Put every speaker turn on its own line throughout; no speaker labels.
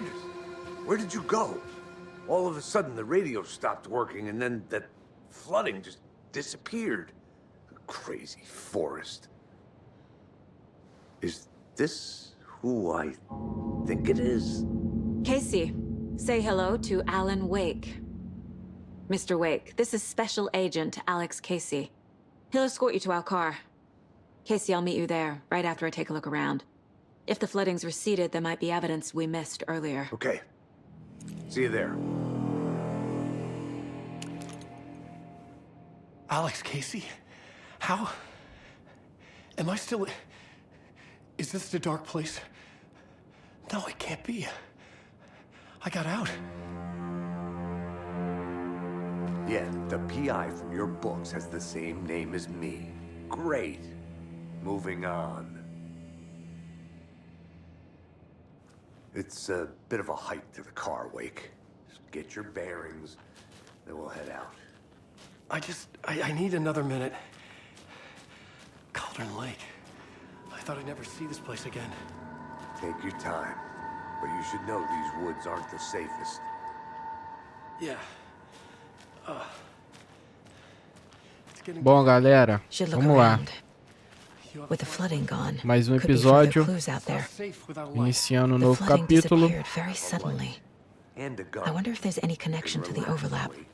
Anders, where did you go? All of a sudden, the radio stopped working, and then that flooding just disappeared. Crazy forest. Is this who I think it is?
Casey, say hello to Alan Wake. Mr. Wake, this is Special Agent Alex Casey. He'll escort you to our car. Casey, I'll meet you there, right after I take a look around. If the flooding's receded, there might be evidence we missed earlier.
Okay. See you there.
Alex Casey? How? Am I still... Is this the dark place? No, it can't be. I got out.
Yeah, the PI from your books has the same name as me. Great. Moving on. It's a bit of a hike to the car, Wake. Just get your bearings, then we'll head out.
I need another minute. Cauldron Lake. I thought I'd never see this place again.
Take your time. But you should know these woods aren't the safest.
Yeah. It's getting...
Bom, galera,
Should look
vamos lá.
around. With the flooding gone,
Mais
could be further
episódio,
clues out there.
safe without light.
iniciando um
The
novo
flooding
capítulo.
disappeared very suddenly.
And a gun.
I wonder if there's any connection to the overlap.
Wake.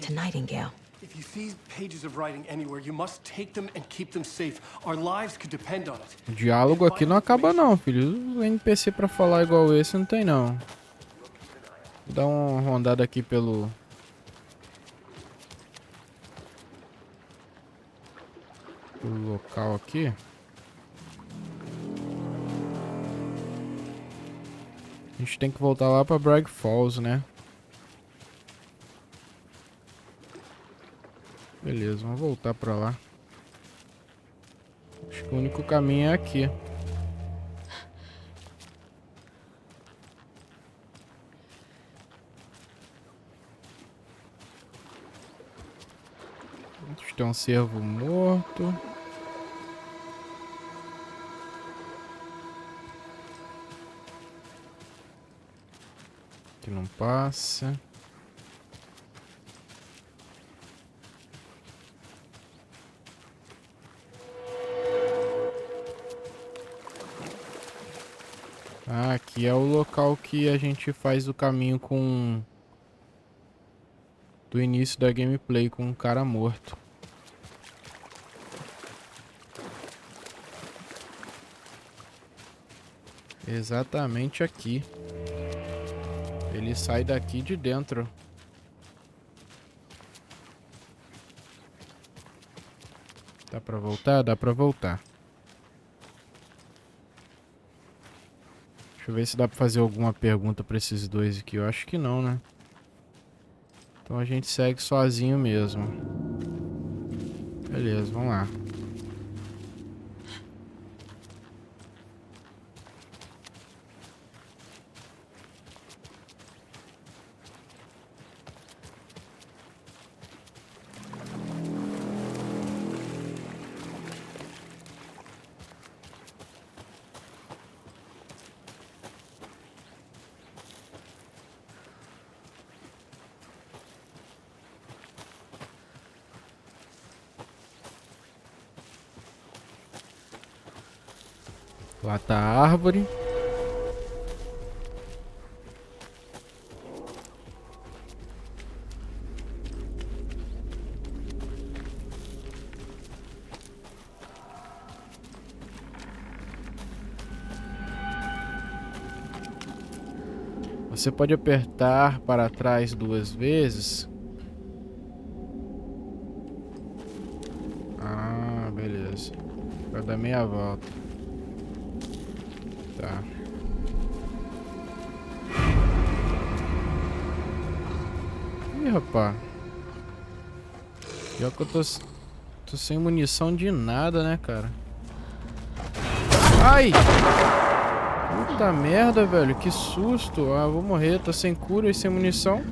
To Nightingale.
If you see pages of writing anywhere, you must take them and keep them safe. Our lives could depend on it.
O diálogo aqui não acaba não, filho. O NPC pra falar igual esse não tem não. Vou dar uma rondada aqui pelo local aqui. A gente tem que voltar lá pra Bragg Falls, né? Beleza, vamos voltar pra lá. Acho que o único caminho é aqui. Tem um cervo morto. Que não passa. Ah, aqui é o local que a gente faz o caminho com... do início da gameplay com um cara morto. Exatamente aqui. Ele sai daqui de dentro. Dá pra voltar? Dá pra voltar. Deixa eu ver se dá pra fazer alguma pergunta pra esses dois aqui. Eu acho que não, né? Então a gente segue sozinho mesmo. Beleza, vamos lá. Lá tá a árvore. Você pode apertar para trás 2 vezes. Ah, beleza. Vai dar meia volta. Tá. Ih, rapaz. Pior que eu tô sem munição de nada, né, cara? Ai! Puta merda, velho. Que susto. Ah, vou morrer. Tô sem cura e sem munição.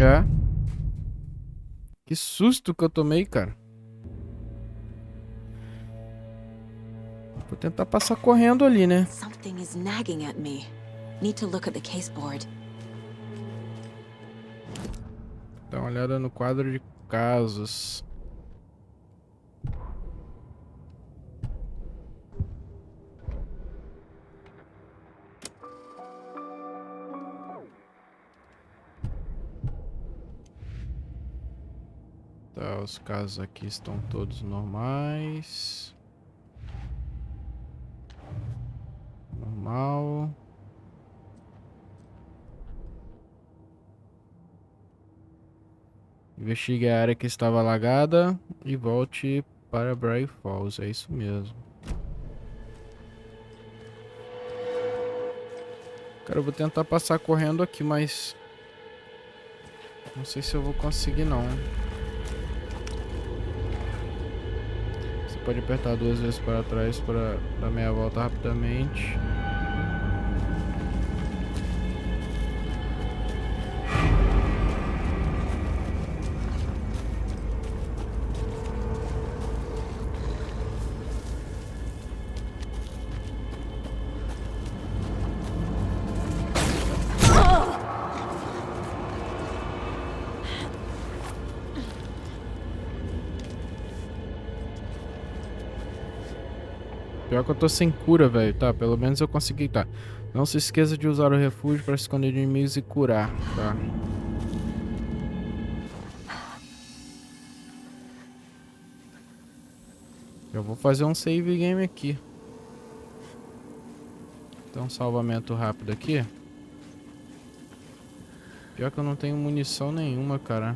É. Que susto que eu tomei, cara. Vou tentar passar correndo ali, né?
Something is nagging at me. Need to look at the caseboard.
Dá uma olhada no quadro de casos. Tá, os casos aqui estão todos normais. Normal. Investigue a área que estava alagada e volte para Bright Falls. É isso mesmo. Cara, eu vou tentar passar correndo aqui, mas não sei se eu vou conseguir não. Você pode apertar 2 vezes para trás para dar meia volta rapidamente. Pior que eu tô sem cura, velho. Tá, pelo menos eu consegui, tá. Não se esqueça de usar o refúgio para esconder de inimigos e curar, tá. Eu vou fazer um save game aqui. Então, um salvamento rápido aqui. Pior que eu não tenho munição nenhuma, cara.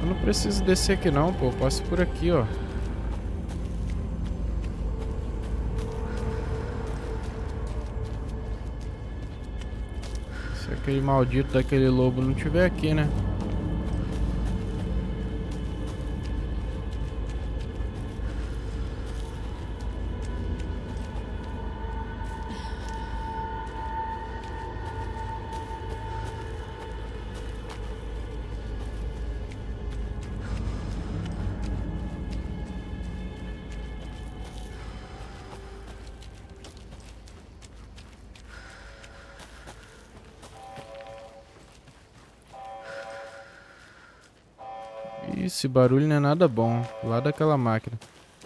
Eu não preciso descer aqui não, pô. Eu passo por aqui, ó. Se aquele maldito daquele lobo não tiver aqui, né? Esse barulho não é nada bom. Lá daquela máquina.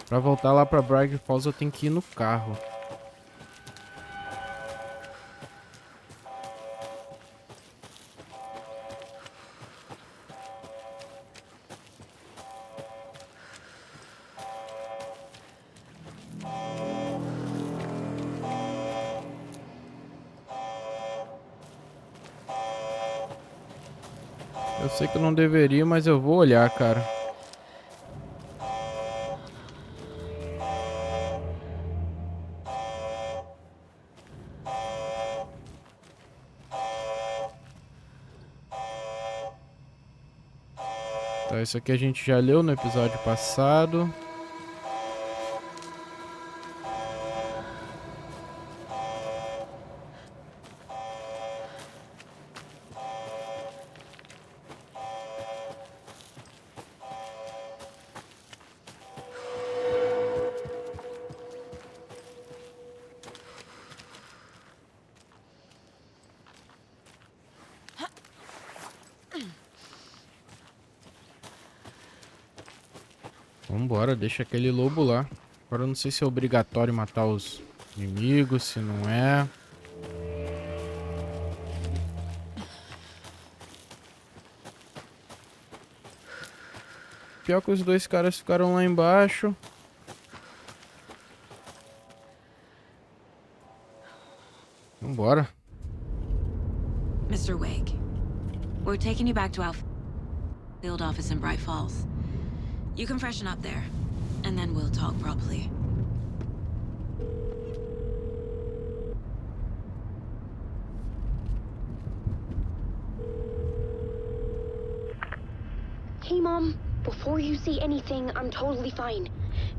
Pra voltar lá pra Bright Falls eu tenho que ir no carro. Eu sei que eu não deveria, mas eu vou olhar, cara. Tá, isso aqui a gente já leu no episódio passado. Vambora, deixa aquele lobo lá. Agora eu não sei se é obrigatório matar os inimigos, se não é. Pior que os dois caras ficaram lá embaixo. Vambora.
Mr. Wake, we're taking you back to our field office in Bright Falls. You can freshen up there, and then we'll talk properly.
Hey, Mom. Before you say anything, I'm totally fine.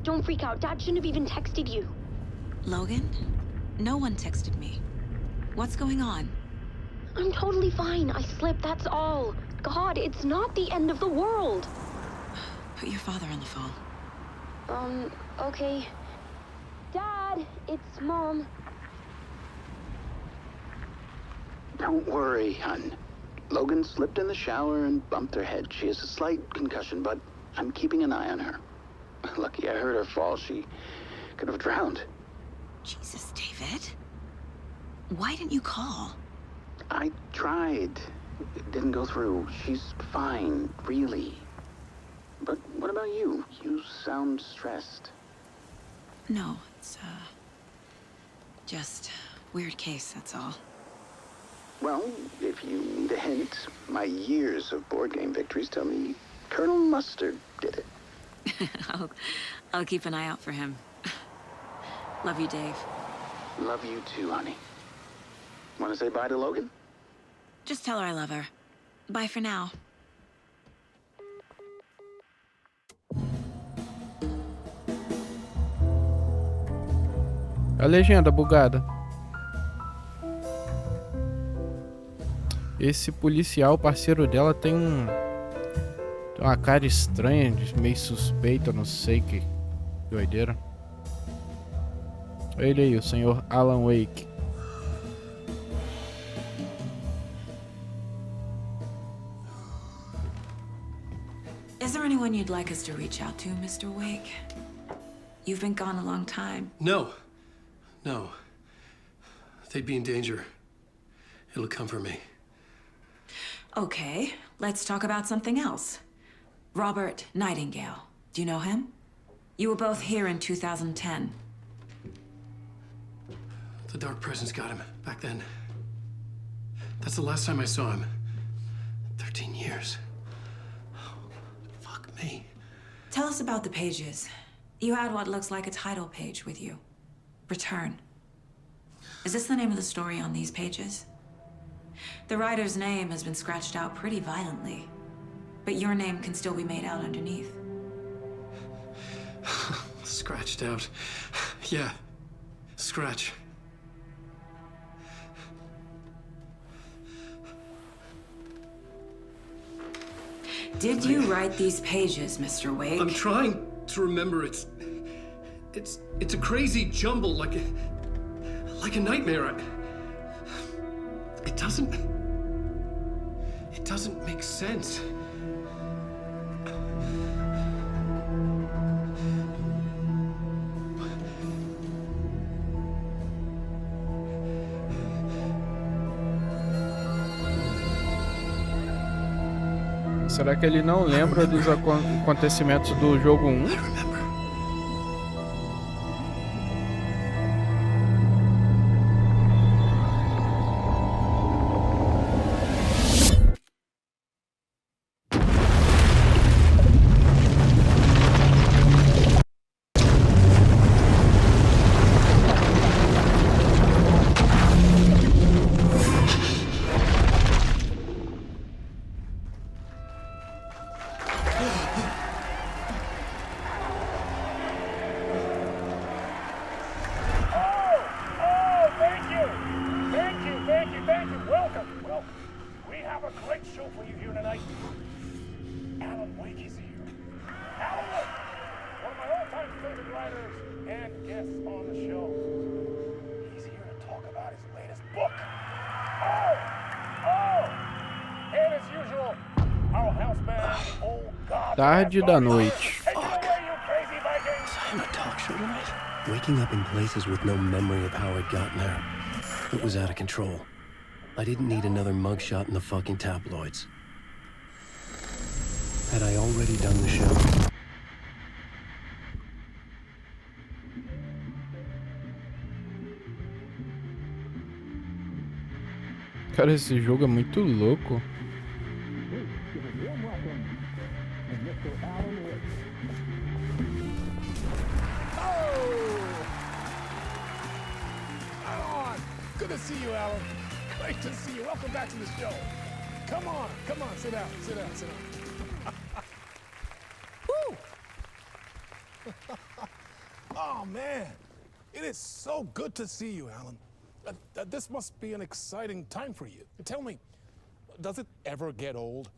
Don't freak out. Dad shouldn't have even texted you.
Logan? No one texted me. What's going on?
I'm totally fine. I slipped, that's all. God, it's not the end of the world.
Put your father on the phone.
Okay. Dad, it's Mom.
Don't worry, hon. Logan slipped in the shower and bumped her head. She has a slight concussion, but I'm keeping an eye on her. Lucky I heard her fall. She could have drowned.
Jesus, David. Why didn't you call?
I tried. It didn't go through. She's fine, really. But what about you? You sound stressed.
No, it's, just weird case, that's all.
Well, if you need a hint, my years of board game victories tell me Colonel Mustard did it.
I'll keep an eye out for him. Love you, Dave.
Love you too, honey. Want to say bye to Logan?
Just tell her I love her. Bye for now.
A legenda bugada. Esse policial, parceiro dela, tem uma cara estranha, meio suspeita, não sei que doideira. Ele aí, o senhor Alan Wake.
Is there anyone you'd like us to reach out to, Mr. Wake? You've been gone a long time.
No. They'd be in danger. It'll come for me.
Okay, let's talk about something else. Robert Nightingale. Do you know him? You were both here in 2010.
The Dark Presence got him back then. That's the last time I saw him. 13 years. Oh, fuck me.
Tell us about the pages. You had what looks like a title page with you. Return. Is this the name of the story on these pages? The writer's name has been scratched out pretty violently, but your name can still be made out underneath.
Scratched out. Yeah. Scratch.
Did you write these pages, Mr. Wake?
I'm trying to remember. It's a crazy jumble, like a nightmare. It doesn't make sense.
Será que ele não lembra dos acontecimentos do jogo 1?
I remember.
Tarde da noite.
I'm a talk show tonight. Waking up in places with no memory of how I'd gotten there. It was out of control. I didn't need another mugshot in the fucking tabloids. Had I already done the show?
Cara, esse jogo é muito louco.
Good to see you, Alan. Great to see you. Welcome back to the show. Come on, sit down. Oh, man. It is so good to see you, Alan. This must be an exciting time for you. Tell me, does it ever get old?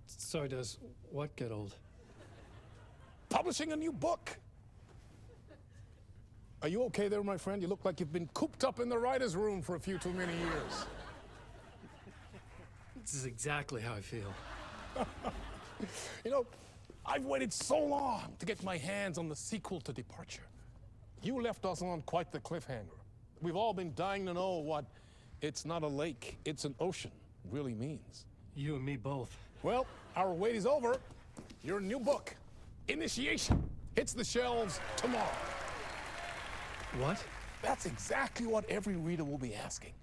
So does what get old?
Publishing a new book. Are you okay there, my friend? You look like you've been cooped up in the writer's room for a few too many years.
This is exactly how I feel.
You know, I've waited so long to get my hands on the sequel to Departure. You left us on quite the cliffhanger. We've all been dying to know what "it's not a lake, it's an ocean" really means.
You and me both.
Well, our wait is over. Your new book, Initiation, hits the shelves tomorrow.
What?
That's exactly what every reader will be asking.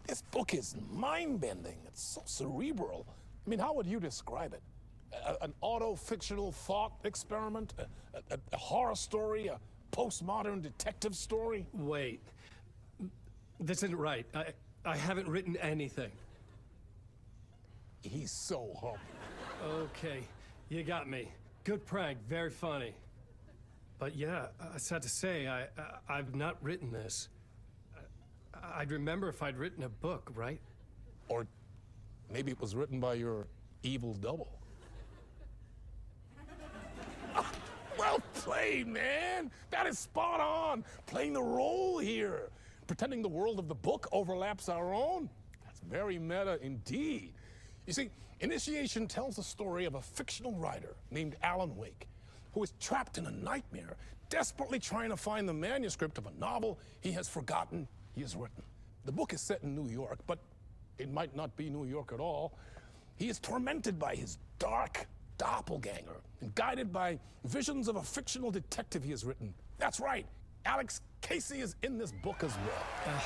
This book is mind-bending. It's so cerebral. I mean, how would you describe it? An auto-fictional thought experiment? A horror story? A postmodern detective story?
Wait. This isn't right. I haven't written anything.
He's so humble.
Okay, you got me. Good prank, very funny. But yeah, I sad to say, I've not written this. I'd remember if I'd written a book, right?
Or maybe it was written by your evil double. Well played, man! That is spot on! Playing the role here. Pretending the world of the book overlaps our own. That's very meta indeed. You see, Initiation tells the story of a fictional writer named Alan Wake, who is trapped in a nightmare, desperately trying to find the manuscript of a novel he has forgotten he has written. The book is set in New York, but it might not be New York at all. He is tormented by his dark doppelganger and guided by visions of a fictional detective he has written. That's right, Alex Casey is in this book as well.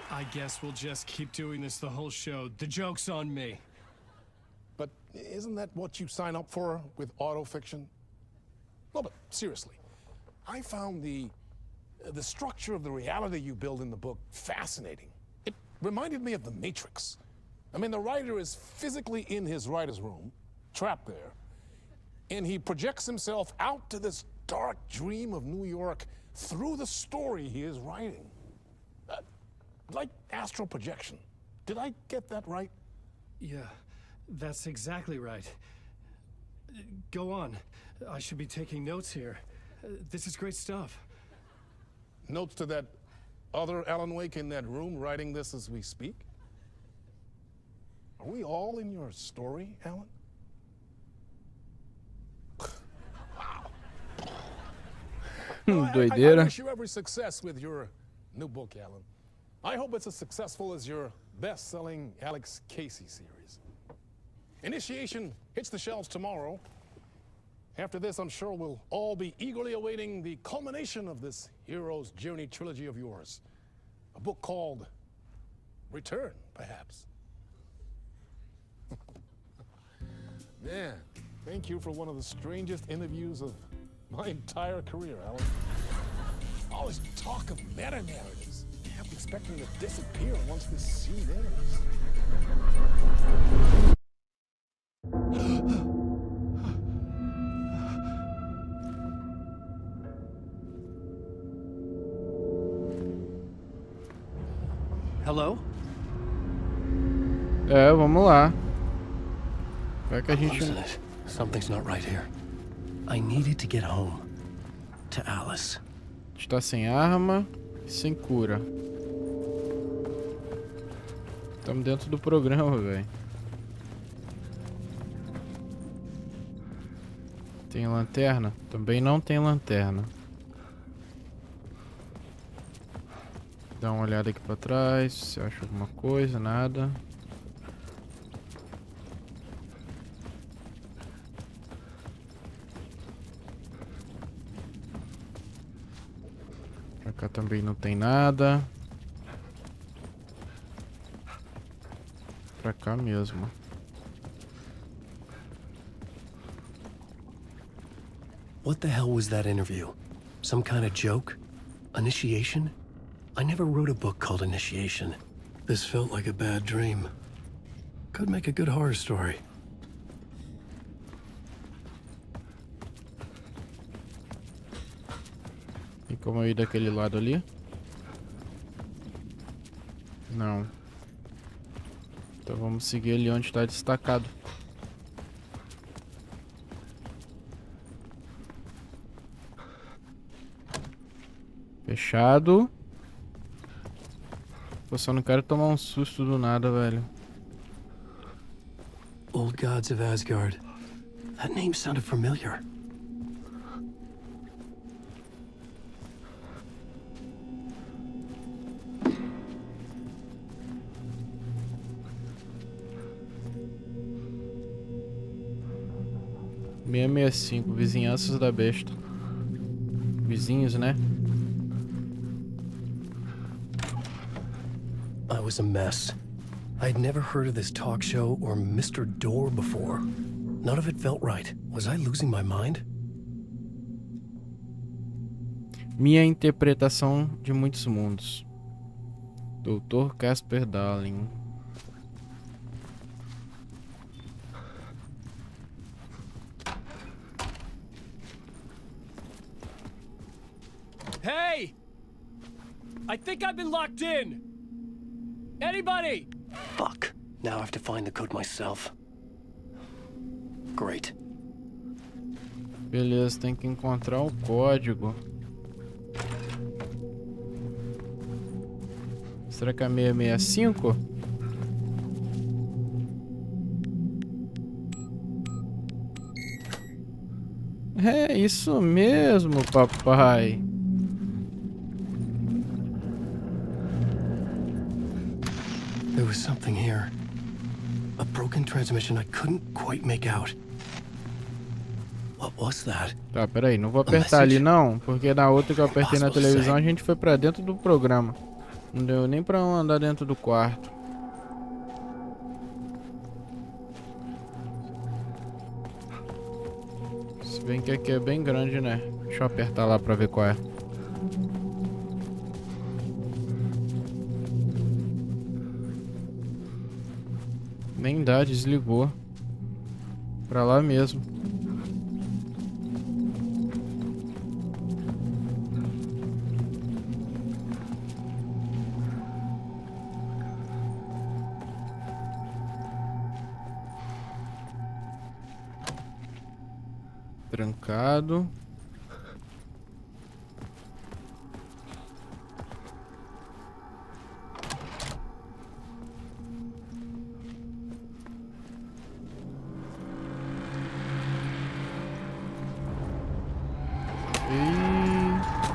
I guess we'll just keep doing this the whole show. The joke's on me.
But isn't that what you sign up for with autofiction? No, but seriously, I found the structure of the reality you build in the book fascinating. It reminded me of The Matrix. I mean, the writer is physically in his writer's room, trapped there, and he projects himself out to this dark dream of New York through the story he is writing. Like astral projection. Did I get that right?
Yeah, that's exactly right. Go on. I should be taking notes here. This is great stuff.
Notes to that other Alan Wake in that room writing this as we speak? Are we all in your story, Alan? Wow. Well,
Doideira.
I wish you every success with your new book, Alan. I hope it's as successful as your best-selling Alex Casey series. Initiation hits the shelves tomorrow. After this, I'm sure we'll all be eagerly awaiting the culmination of this hero's journey trilogy of yours. A book called Return, perhaps. Man, thank you for one of the strangest interviews of my entire career, Alan. All this talk of meta-narratives. I'm expecting to disappear once this scene ends.
Hello?
É, vamos lá. Vai que a gente...
Listen it. Something's not right here. I needed to get home. To Alice.
A gente tá sem arma e sem cura. Estamos dentro do programa, velho. Tem lanterna? Também não tem lanterna. Dá uma olhada aqui pra trás, se acha alguma coisa, nada. Pra cá também não tem nada. Pra cá mesmo.
What the hell was that interview? Some kind of joke? Initiation? I never wrote a book called Initiation. This felt like a bad dream. Could make a good horror story.
Como eu ir daquele lado ali? Não. Então vamos seguir ali onde está destacado. Fechado. Eu só não quero tomar um susto do nada, velho.
Old Gods of Asgard. That name sounded familiar.
.665, Vizinhanças da Besta. Vizinhos, né?
I was a mess. I'd never heard of this talk show or Mr. Door before. None of it felt right. Was I losing my mind?
Minha interpretação de muitos mundos. Dr. Casper Darling.
Hey! I think I've been locked in. Anybody?
Fuck. Now I have to find the code myself. Great.
Beleza, tem que encontrar o código. Será que é 665? É isso mesmo, papai.
There was something here. A broken transmission I couldn't quite make out. What was that?
Tá, peraí, não vou apertar ali não, porque na outra que eu apertei na televisão a gente foi pra dentro do programa. Não deu nem pra andar dentro do quarto. Se bem que aqui é bem grande, né? Deixa eu apertar lá pra ver qual é. Nem dá, desligou. Pra lá mesmo. Trancado.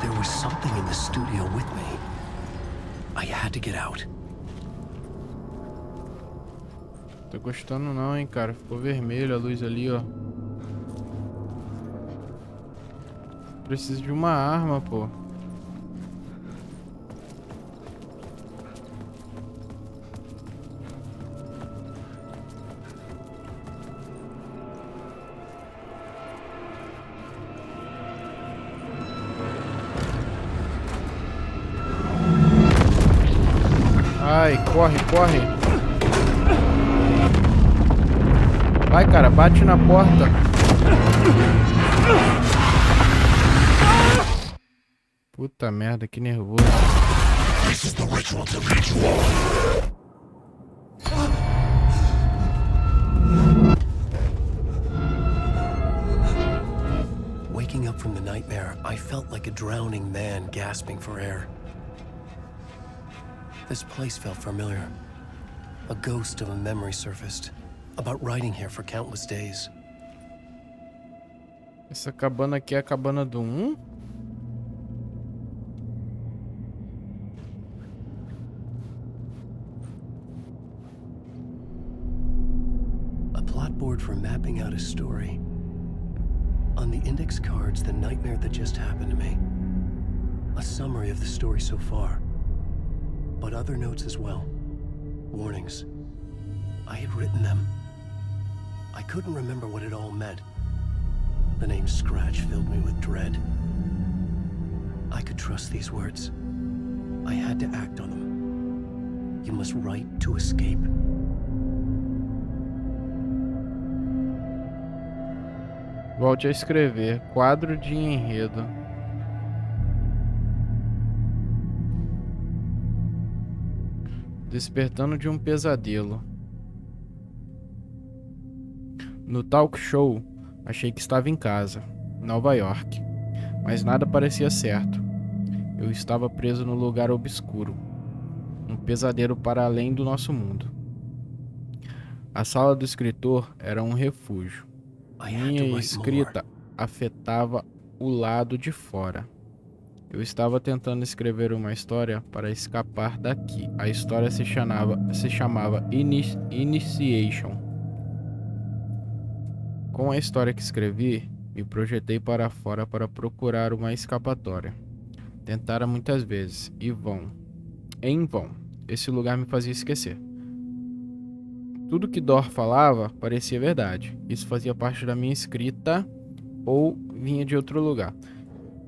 There was something in the studio with me. I had to get out.
Tô gostando não, hein, cara. Ficou vermelho a luz ali, ó. Preciso de uma arma, pô. Ai, corre, corre. Vai, cara, bate na porta. Puta merda, que nervoso.
Waking up from the nightmare, I felt like a drowning man gasping for air. This place felt familiar. A ghost of a memory surfaced, about riding here for countless days.
Essa cabana aqui é a cabana do 1?
A plot board for mapping out a story. On the index cards, the nightmare that just happened to me. A summary of the story so far. But other notes as well. Warnings. I had written them. I couldn't remember what it all meant. The name Scratch filled me with dread. I could trust these words. I had to act on them. You must write to escape.
Volte a escrever. Quadro de enredo. Despertando de um pesadelo. No talk show, achei que estava em casa, Nova York, mas nada parecia certo. Eu estava preso no lugar obscuro, um pesadelo para além do nosso mundo. A sala do escritor era um refúgio. Minha escrita afetava o lado de fora. Eu estava tentando escrever uma história para escapar daqui. A história se chamava Initiation. Com a história que escrevi, me projetei para fora para procurar uma escapatória. Tentara muitas vezes, em vão. Esse lugar me fazia esquecer. Tudo que Dor falava parecia verdade. Isso fazia parte da minha escrita ou vinha de outro lugar.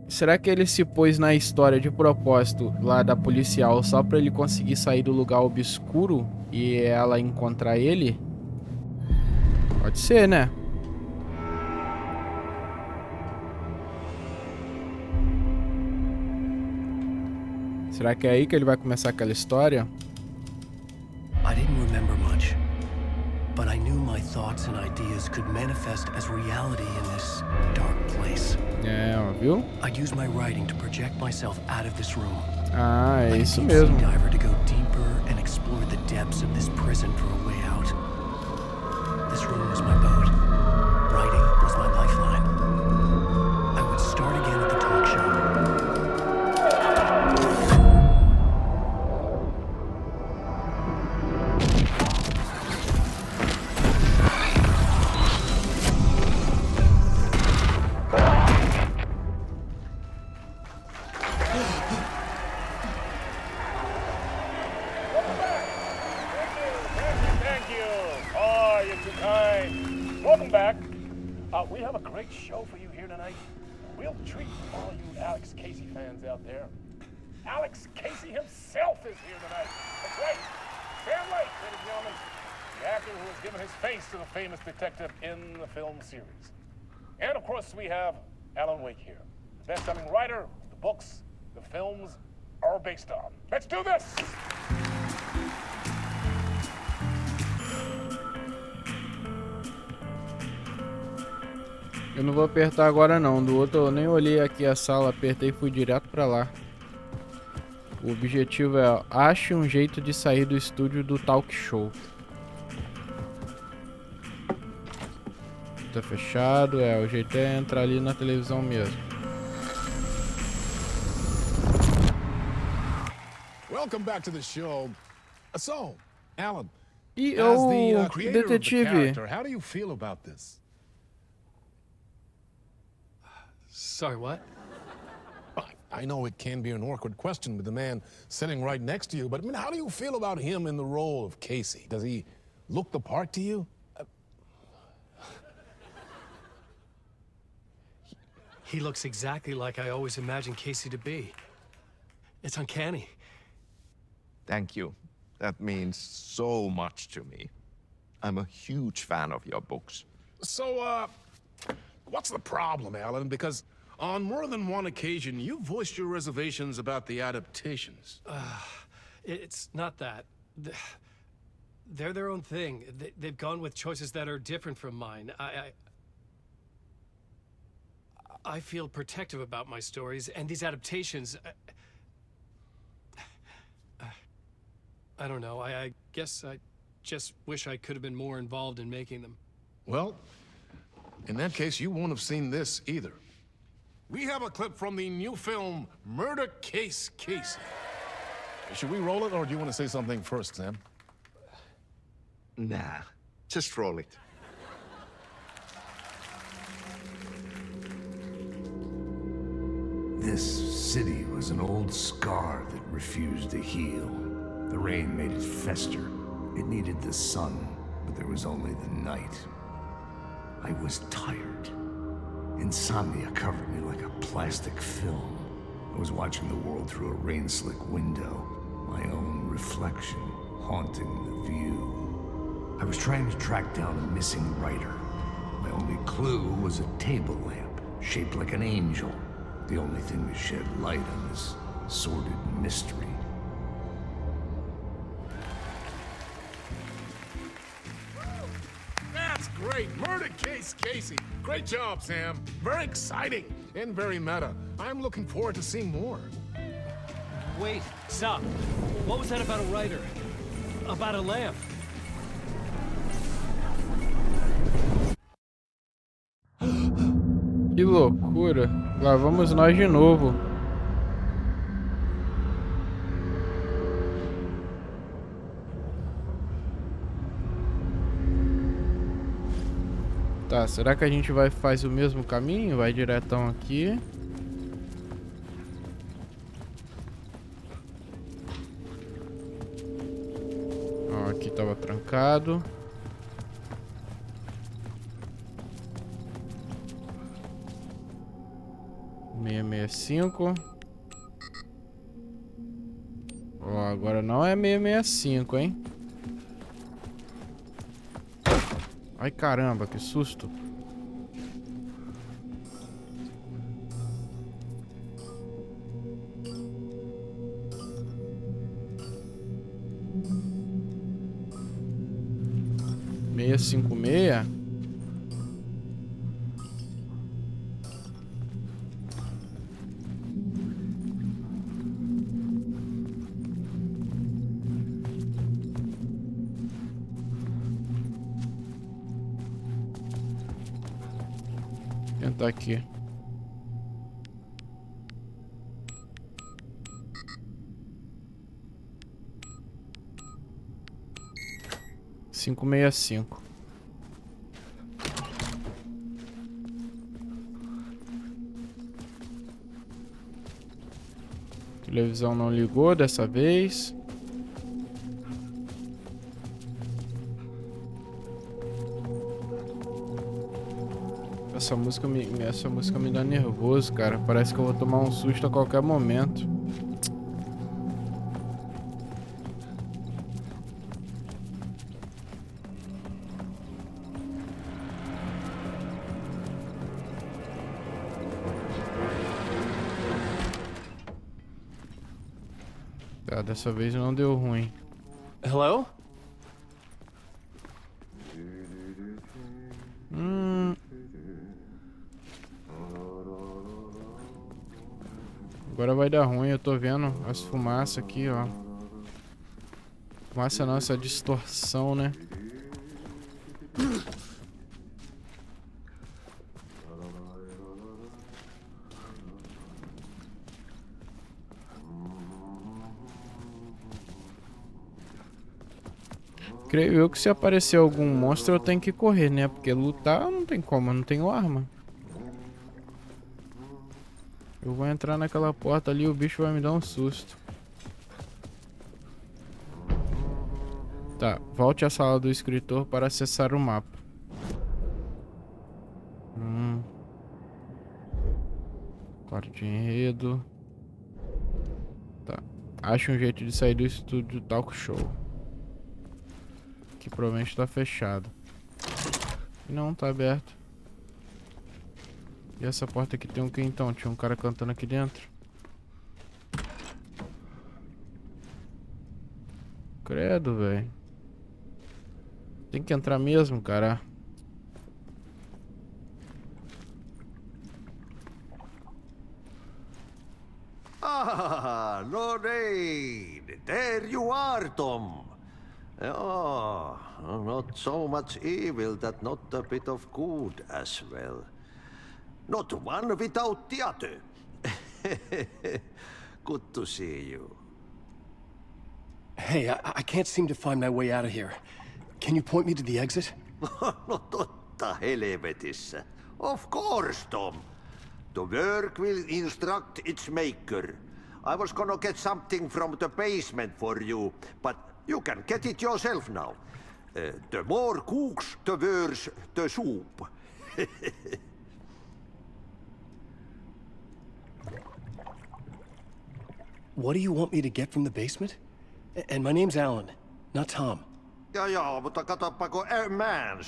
Será que ele se pôs na história de propósito lá da policial só pra ele conseguir sair do lugar obscuro e ela encontrar ele? Pode ser, né? Será que é aí que ele vai começar aquela história?
I didn't remember much, but I knew my thoughts and ideas could manifest as reality in this dark place.
É, ó, viu?
I'd use my writing to project myself out of this room.
Ah, é
Like
isso
a deep
mesmo.
sea diver to go deeper and explore the depths of this prison for a way out. This room was my boat. Writing was my lifeline. I would start again at the talk show.
Thank you. Oh, you're too kind. Welcome back. We have a great show for you here tonight. Real treat for all you Alex Casey fans out there. Alex Casey himself is here tonight. That's right. Sam Lake, ladies and gentlemen. The actor who has given his face to the famous detective in the film series. And of course, we have Alan Wake here. The best-selling writer, the books, the films are based on. Let's do this!
Eu não vou apertar agora não. Do outro eu nem olhei aqui a sala, apertei e fui direto pra lá. O objetivo é: ache um jeito de sair do estúdio do talk show. Tá fechado, o jeito é entrar ali na televisão mesmo.
Welcome back to the show. So, Alan,
E
as
o
the creator of the
detetive?
character, how do you feel about this?
Sorry, what?
I know it can be an awkward question with the man sitting right next to you, but I mean, how do you feel about him in the role of Casey? Does he look the part to you?
He looks exactly like I always imagined Casey to be. It's uncanny.
Thank you. That means so much to me. I'm a huge fan of your books.
So, what's the problem, Alan? Because on more than one occasion, you voiced your reservations about the adaptations.
It's not that. They're their own thing. They've gone with choices that are different from mine. I feel protective about my stories, and these adaptations... I don't know. I guess I just wish I could have been more involved in making them.
Well, in that case, you won't have seen this either. We have a clip from the new film, Murder Case Casey. Should we roll it, or do you want to say something first, Sam?
Nah, just roll it.
This city was an old scar that refused to heal. The rain made it fester. It needed the sun, but there was only the night. I was tired. Insomnia covered me like a plastic film. I was watching the world through a rain-slick window, my own reflection haunting the view. I was trying to track down a missing writer. My only clue was a table lamp, shaped like an angel. The only thing to shed light on this sordid mystery.
great. Murder case, Casey. Great job, Sam. Very exciting and very meta. I'm looking forward to seeing more.
Wait, stop. What was that about a writer? About a lamp?
Que loucura. Lá vamos nós de novo. Tá, será que a gente faz o mesmo caminho? Vai diretão aqui. Ó, aqui tava trancado. Ó, agora não é 665, hein? Ai, caramba, que susto. Meia 56. Tentar aqui. Cinco meia cinco. Televisão não ligou dessa vez. Essa música me dá nervoso, cara. Parece que eu vou tomar um susto a qualquer momento. Tá, dessa vez não deu ruim.
Hello?
Agora vai dar ruim, eu tô vendo as fumaças aqui, ó. Fumaça não, essa distorção, né? Creio eu que se aparecer algum monstro eu tenho que correr, né? Porque lutar não tem como, eu não tenho arma. Eu vou entrar naquela porta ali e o bicho vai me dar um susto. Tá, volte à sala do escritor para acessar o mapa. Quarto de enredo. Tá, acho um jeito de sair do estúdio do talk show. Que provavelmente tá fechado. Não, tá aberto. E essa porta aqui tem um que então? Tinha um cara cantando aqui dentro. Credo, velho. Tem que entrar mesmo, cara.
Ah, no rain. There you are, Tom. Oh, not so much evil that not a bit of good as well. Not one without the other. Good to see you.
Hey, I can't seem to find my way out of here. Can you point me to the exit?
No totta helvetissä. Of course, Tom. The work will instruct its maker. I was gonna get something from the basement for you, but you can get it yourself now. The more cooks, the worse the soup.
What do you want me to get from the basement? And my name's Alan, not Tom.
Ja, mutta katsopako a man,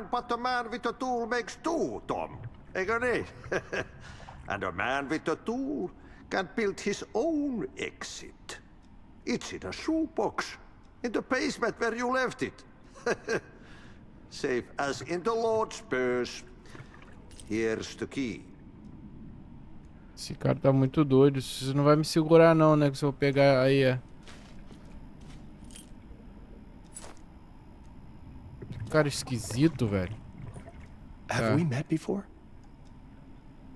but a man with a tool makes two, Tom. Eikö niin? And a man with a tool can build his own exit. It's in a shoebox, in the basement where you left it. Safe as in the Lord's purse. Here's the key.
Esse cara tá muito doido. Você não vai me segurar não, né? Que se eu pegar aí, é. Que cara esquisito, velho.
Have we met before?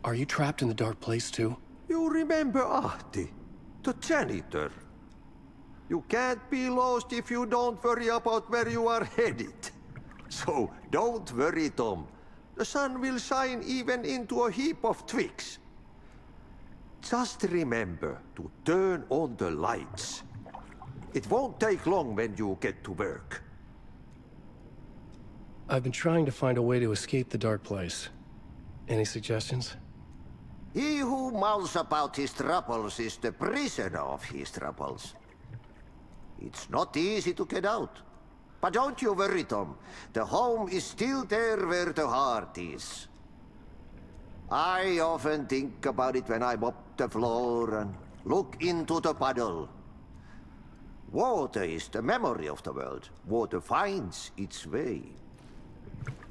Are you trapped in the dark place too?
You remember Ahti, the janitor? You can't be lost if you don't worry about where you are headed. So don't worry, Tom. The sun will shine even into a heap of twigs. Just remember to turn on the lights. It won't take long when you get to work.
I've been trying to find a way to escape the dark place. Any suggestions?
He who mouths about his troubles is the prisoner of his troubles. It's not easy to get out. But don't you worry, Tom. The home is still there where the heart is. I often think about it when I mop the floor and look into the puddle. Water is the memory of the world. Water finds its way.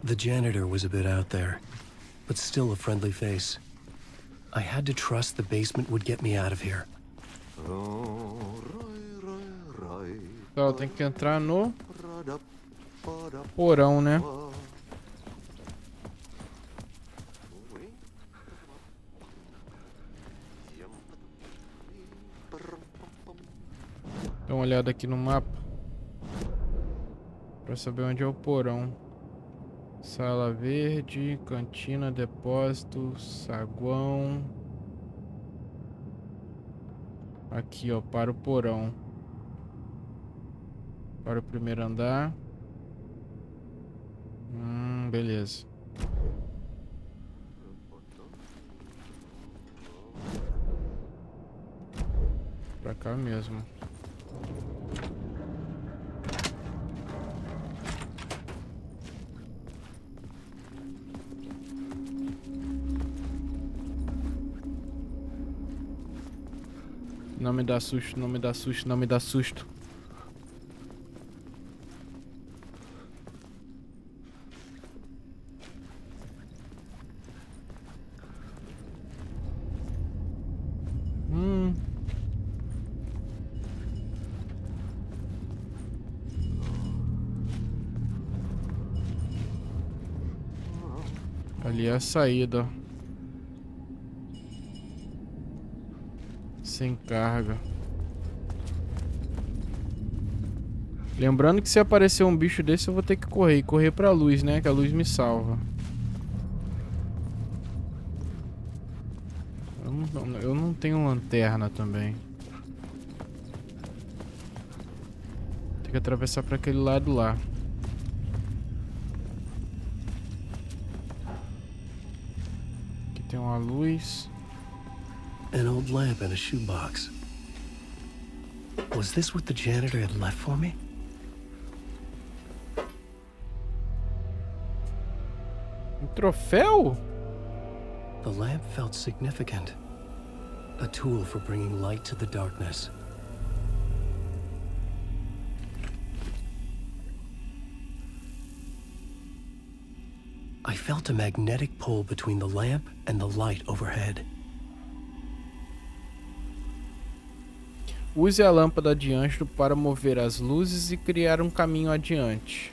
The janitor was a bit out there, but still a friendly face. I had to trust the basement would get me out of here.
Então, tem que entrar no porão, né? Dá uma olhada aqui no mapa para saber onde é o porão. Sala verde, cantina, depósito, saguão. Aqui, ó, para o porão. Para o primeiro andar. Beleza. Pra cá mesmo. Não me dá susto, não me dá susto, não me dá susto. Ali é a saída. Sem carga. Lembrando que se aparecer um bicho desse eu vou ter que correr. Correr pra luz, né? Que a luz me salva. Eu não tenho lanterna também. Tem que atravessar pra aquele lado lá. Aqui tem uma luz.
An old lamp and a shoebox. Was this what the janitor had left for me?
Um troféu?
The lamp felt significant. A tool for bringing light to the darkness. I felt a magnetic pull between the lamp and the light overhead.
Use a lâmpada de anjo para mover as luzes e criar um caminho adiante.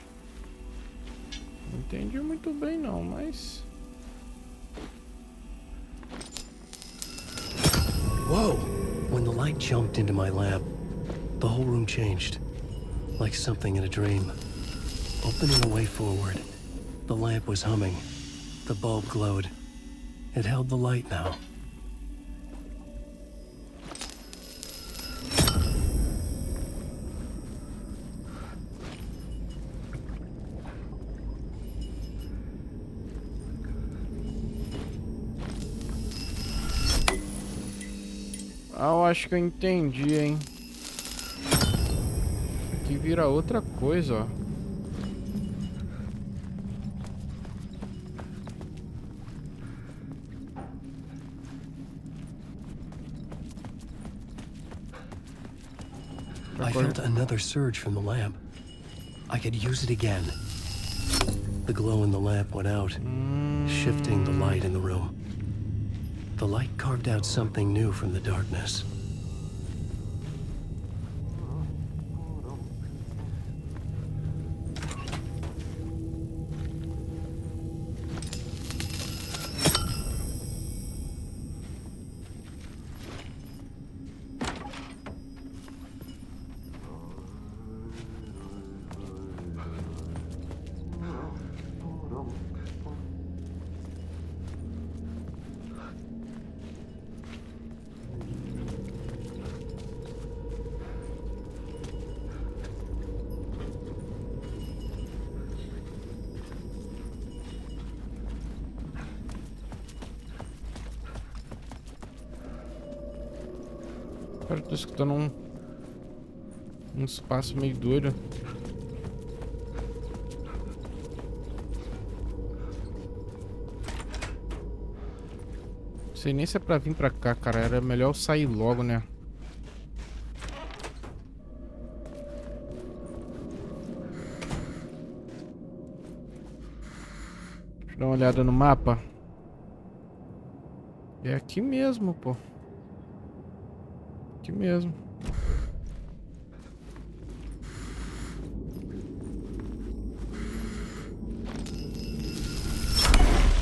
Não entendi muito bem não, mas...
Whoa! When the light jumped into my lamp, the whole room changed. Like something in a dream. Opening a way forward. The lamp was humming. The bulb glowed. It held the light now.
Ah, eu acho que eu entendi, hein? Aqui vira outra coisa, ó.
I felt another surge from the lamp. I could use it again. The glow in the lamp went out, shifting the light in the room. The light carved out something new from the darkness.
Cara, eu tô escutando um espaço meio doido. Não sei nem se é pra vir pra cá, cara. Era melhor eu sair logo, né? Deixa eu dar uma olhada no mapa. É aqui mesmo, pô. Aqui mesmo.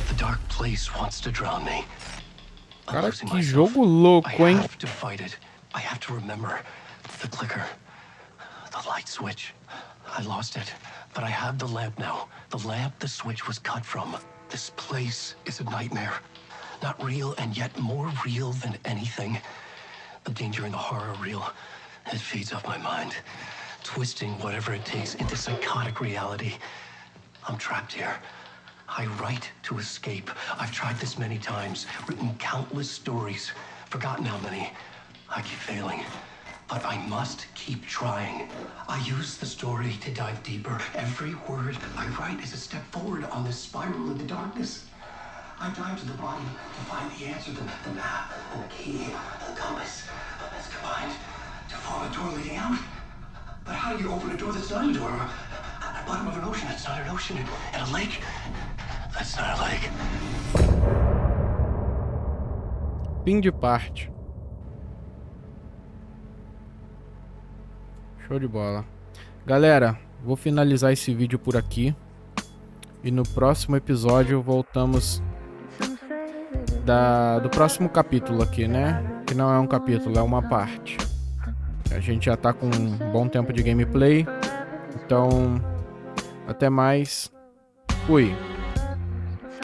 The dark place wants to drown me.
Cara, que jogo louco, hein?
I have to fight it. I have to remember the clicker, the light switch. I lost it, but I have the lamp now. The lamp the switch was cut from. This place is a nightmare. Not real, and yet more real than anything. The danger and the horror real. It feeds off my mind, twisting whatever it takes into psychotic reality. I'm trapped here. I write to escape. I've tried this many times, written countless stories, forgotten how many. I keep failing, but I must keep trying. I use the story to dive deeper. Every word I write is a step forward on this spiral in the darkness. I dive to the bottom to find the answer, the map, and the key, and the compass. It's combined to form a door leading out. But how do you open a door that's not a door? At the bottom of an ocean that's not an ocean, and a lake that's not a lake.
Fim de parte. Show de bola. Galera, vou finalizar esse vídeo por aqui. E no próximo episódio voltamos do próximo capítulo aqui, né? Que não é um capítulo, é uma parte. A gente já tá com um bom tempo de gameplay. Então, até mais. Fui.